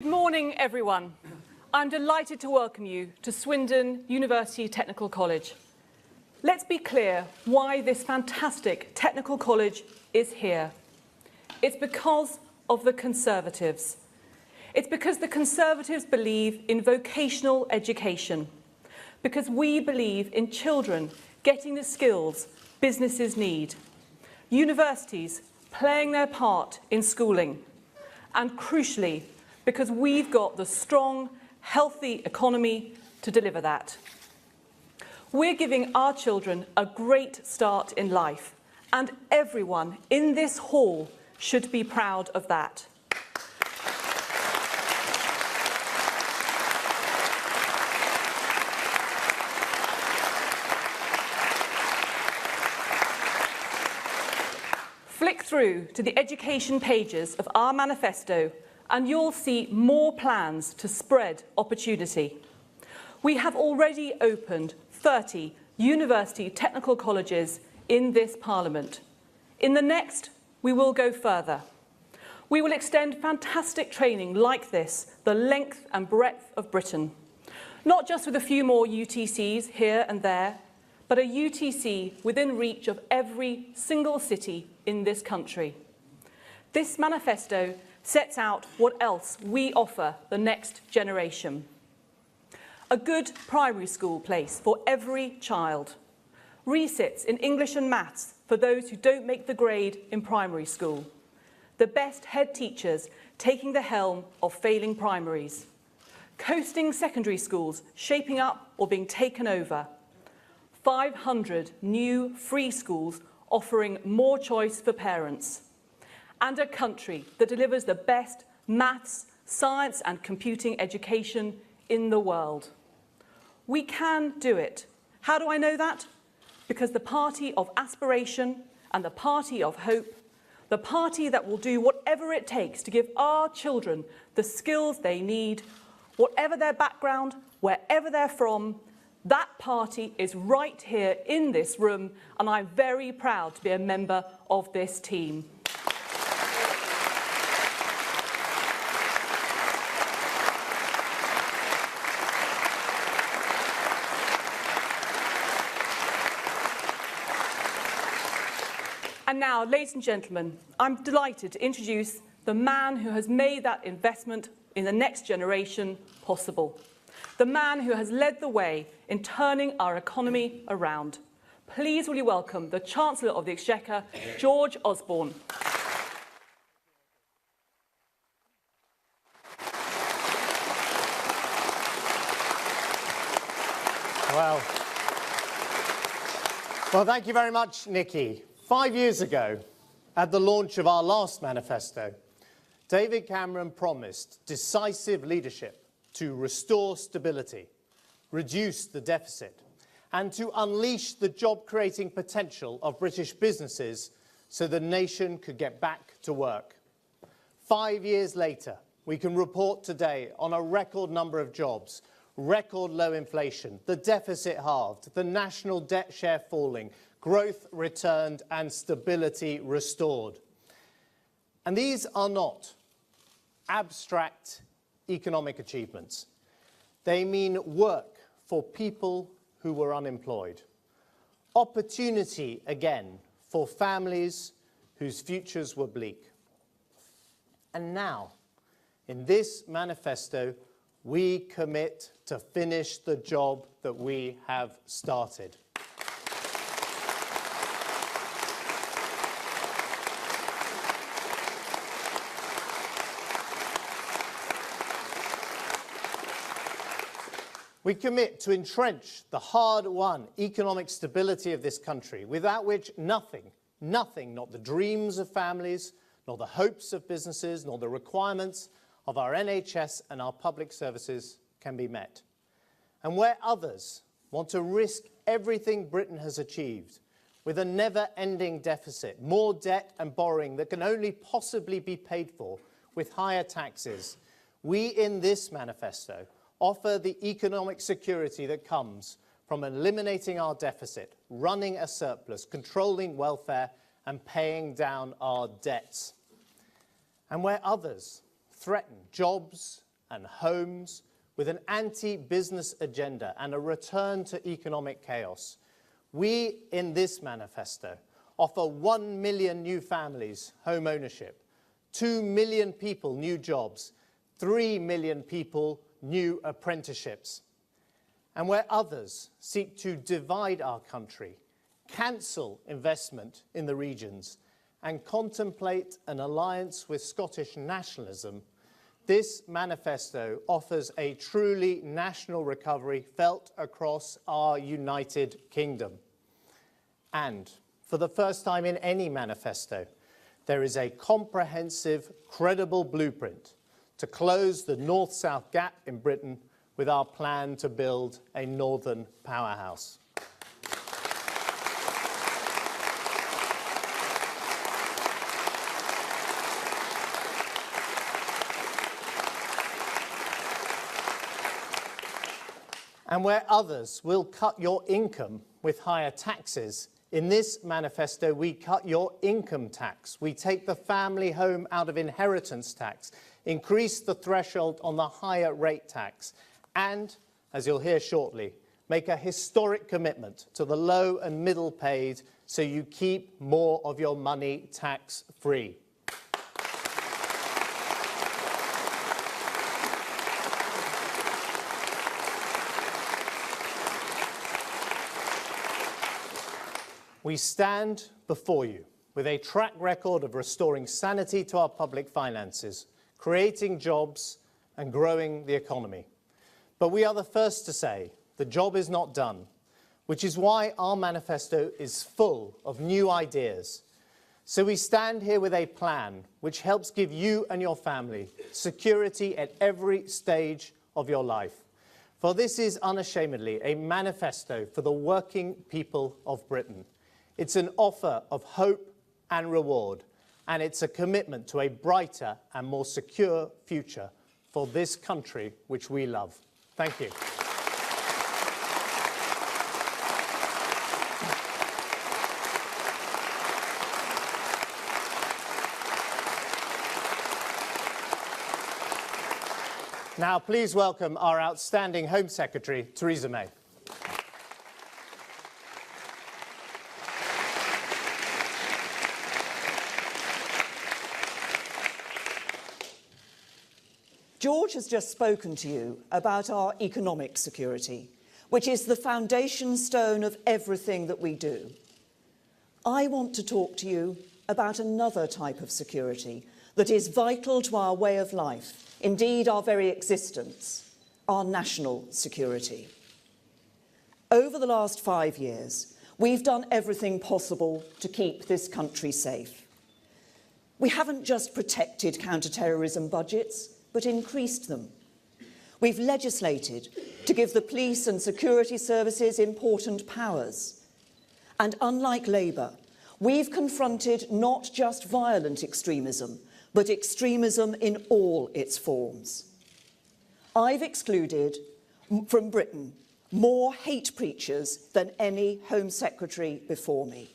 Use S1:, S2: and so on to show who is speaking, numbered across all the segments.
S1: Good morning, everyone. I'm delighted to welcome you to Swindon University Technical College. Let's be clear why this fantastic technical college is here. It's because of the Conservatives. It's because the Conservatives believe in vocational education, because we believe in children getting the skills businesses need, universities playing their part in schooling, and crucially, because we've got the strong, healthy economy to deliver that. We're giving our children a great start in life, and everyone in this hall should be proud of that. Flick through to the education pages of our manifesto and you'll see more plans to spread opportunity. We have already opened 30 university technical colleges in this Parliament. In the next, we will go further. We will extend fantastic training like this the length and breadth of Britain, not just with a few more UTCs here and there, but a UTC within reach of every single city in this country. This manifesto sets out what else we offer the next generation. A good primary school place for every child. Resits in English and maths for those who don't make the grade in primary school. The best head teachers taking the helm of failing primaries. Coasting secondary schools shaping up or being taken over. 500 new free schools offering more choice for parents. And a country that delivers the best maths, science and computing education in the world. We can do it. How do I know that? Because the party of aspiration and the party of hope, the party that will do whatever it takes to give our children the skills they need, whatever their background, wherever they're from, that party is right here in this room, and I'm very proud to be a member of this team. And now, ladies and gentlemen, I'm delighted to introduce the man who has made that investment in the next generation possible. The man who has led the way in turning our economy around. Please will you welcome the Chancellor of the Exchequer, George Osborne.
S2: Well, thank you very much, Nicky. 5 years ago, at the launch of our last manifesto, David Cameron promised decisive leadership to restore stability, reduce the deficit, and to unleash the job-creating potential of British businesses so the nation could get back to work. 5 years later, we can report today on a record number of jobs, record low inflation, the deficit halved, the national debt share falling, growth returned and stability restored. And these are not abstract economic achievements. They mean work for people who were unemployed. Opportunity again for families whose futures were bleak. And now, in this manifesto, we commit to finish the job that we have started. We commit to entrench the hard-won economic stability of this country, without which nothing, not the dreams of families, nor the hopes of businesses, nor the requirements of our NHS and our public services can be met. And where others want to risk everything Britain has achieved, with a never-ending deficit, more debt and borrowing that can only possibly be paid for with higher taxes, we in this manifesto offer the economic security that comes from eliminating our deficit, running a surplus, controlling welfare and paying down our debts. And where others threaten jobs and homes, with an anti-business agenda and a return to economic chaos. We, in this manifesto, offer 1 million new families home ownership, 2 million people new jobs, 3 million people new apprenticeships. And where others seek to divide our country, cancel investment in the regions, and contemplate an alliance with Scottish nationalism, this manifesto offers a truly national recovery felt across our United Kingdom. And for the first time in any manifesto, there is a comprehensive, credible blueprint to close the north-south gap in Britain with our plan to build a northern powerhouse. And where others will cut your income with higher taxes, in this manifesto we cut your income tax. We take the family home out of inheritance tax, increase the threshold on the higher rate tax, and, as you'll hear shortly, make a historic commitment to the low and middle paid so you keep more of your money tax-free. We stand before you with a track record of restoring sanity to our public finances, creating jobs and growing the economy. But we are the first to say the job is not done, which is why our manifesto is full of new ideas. So we stand here with a plan which helps give you and your family security at every stage of your life. For this is unashamedly a manifesto for the working people of Britain. It's an offer of hope and reward, and it's a commitment to a brighter and more secure future for this country which we love. Thank you. Now, please welcome our outstanding Home Secretary, Theresa May.
S3: George has just spoken to you about our economic security, which is the foundation stone of everything that we do. I want to talk to you about another type of security that is vital to our way of life, indeed our very existence, our national security. Over the last 5 years, we've done everything possible to keep this country safe. We haven't just protected counter-terrorism budgets, but increased them. We've legislated to give the police and security services important powers. And unlike Labour, we've confronted not just violent extremism, but extremism in all its forms. I've excluded from Britain more hate preachers than any Home Secretary before me.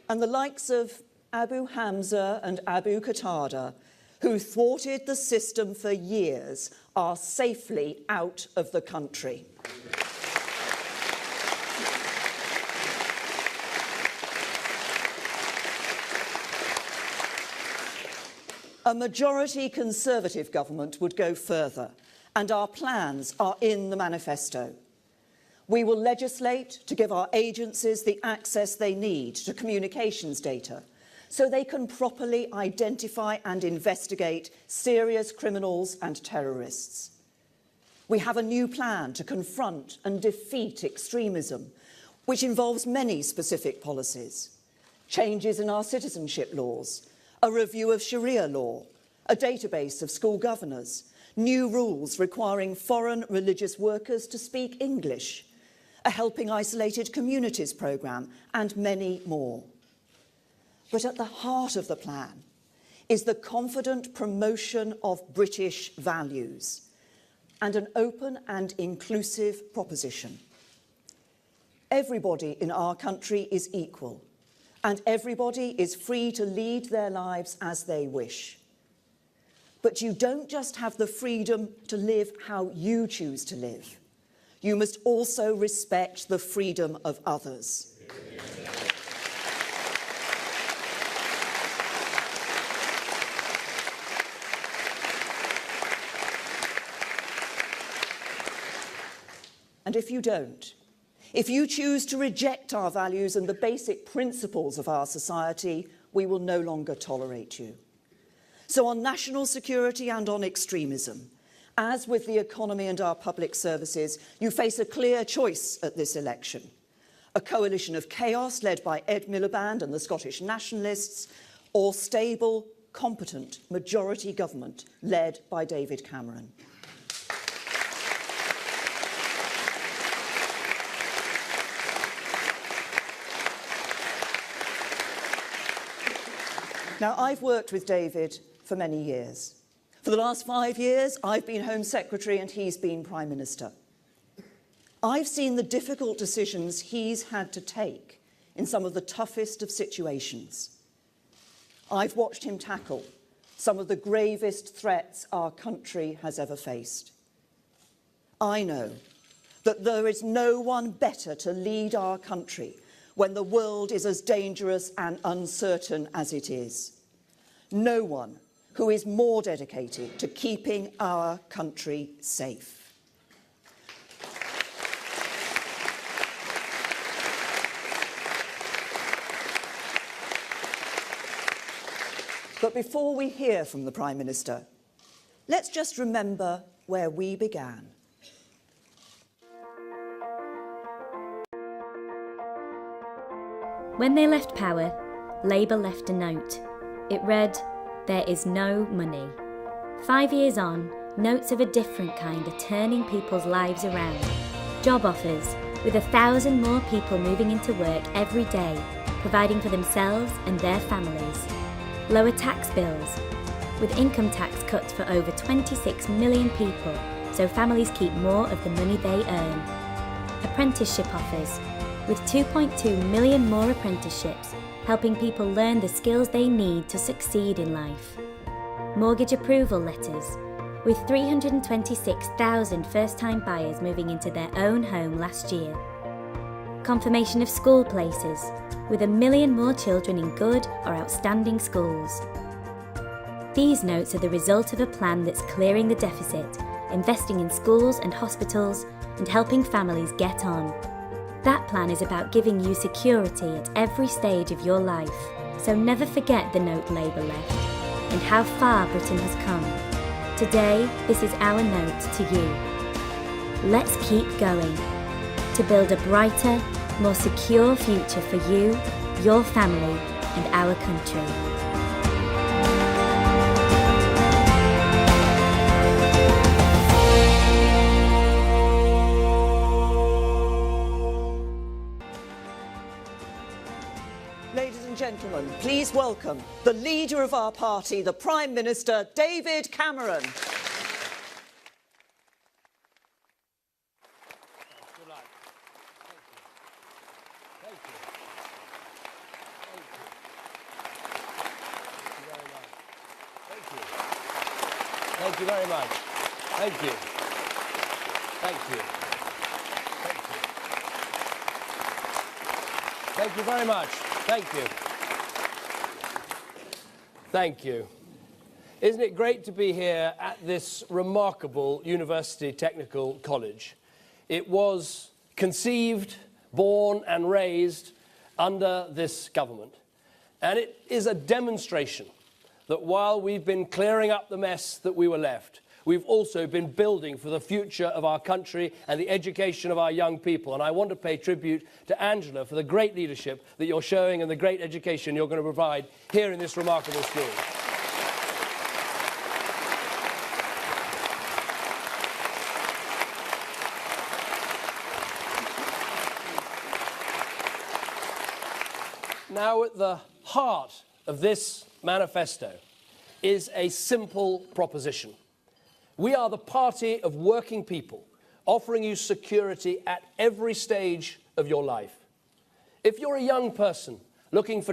S3: And the likes of Abu Hamza and Abu Qatada, who thwarted the system for years, are safely out of the country. A majority Conservative government would go further, and our plans are in the manifesto. We will legislate to give our agencies the access they need to communications data so they can properly identify and investigate serious criminals and terrorists. We have a new plan to confront and defeat extremism, which involves many specific policies: changes in our citizenship laws, a review of Sharia law, a database of school governors, new rules requiring foreign religious workers to speak English, a Helping Isolated Communities programme, and many more. But at the heart of the plan is the confident promotion of British values. and an open and inclusive proposition. Everybody in our country is equal, and everybody is free to lead their lives as they wish. But you don't just have the freedom to live how you choose to live. You must also respect the freedom of others. And if you don't, if you choose to reject our values and the basic principles of our society, we will no longer tolerate you. So on national security and on extremism, as with the economy and our public services, you face a clear choice at this election. A coalition of chaos led by Ed Miliband and the Scottish Nationalists, or stable, competent majority government led by David Cameron. Now, I've worked with David for many years. For the last 5 years, I've been Home Secretary and he's been Prime Minister. I've seen the difficult decisions he's had to take in some of the toughest of situations. I've watched him tackle some of the gravest threats our country has ever faced. I know that there is no one better to lead our country when the world is as dangerous and uncertain as it is. No one who is more dedicated to keeping our country safe. But before we hear from the Prime Minister, let's just remember where we began.
S4: When they left power, Labour left a note. It read, "There is no money." 5 years on, notes of a different kind are turning people's lives around. Job offers, with 1,000 more people moving into work every day, providing for themselves and their families. Lower tax bills, with income tax cuts for over 26 million people, so families keep more of the money they earn. Apprenticeship offers, with 2.2 million more apprenticeships, helping people learn the skills they need to succeed in life. Mortgage approval letters, with 326,000 first-time buyers moving into their own home last year. Confirmation of school places, with 1 million more children in good or outstanding schools. These notes are the result of a plan that's clearing the deficit, investing in schools and hospitals, and helping families get on. That plan is about giving you security at every stage of your life, so never forget the note Labour left, and how far Britain has come. Today, this is our note to you. Let's keep going, to build a brighter, more secure future for you, your family, and our country.
S3: Ladies and gentlemen, please welcome the leader of our party, the Prime Minister, David Cameron.
S5: Good luck. Thank you. Thank you. Thank you very much. Thank you. Thank you. Thank you. Thank you very much. Thank you. Thank you. Isn't it great to be here at this remarkable University Technical College? It was conceived, born and raised under this government. And it is a demonstration that while we've been clearing up the mess that we were left, we've also been building for the future of our country and the education of our young people. And I want to pay tribute to Angela for the great leadership that you're showing and the great education you're going to provide here in this remarkable school. Now, at the heart of this manifesto is a simple proposition. We are the party of working people, offering you security at every stage of your life. If you're a young person looking for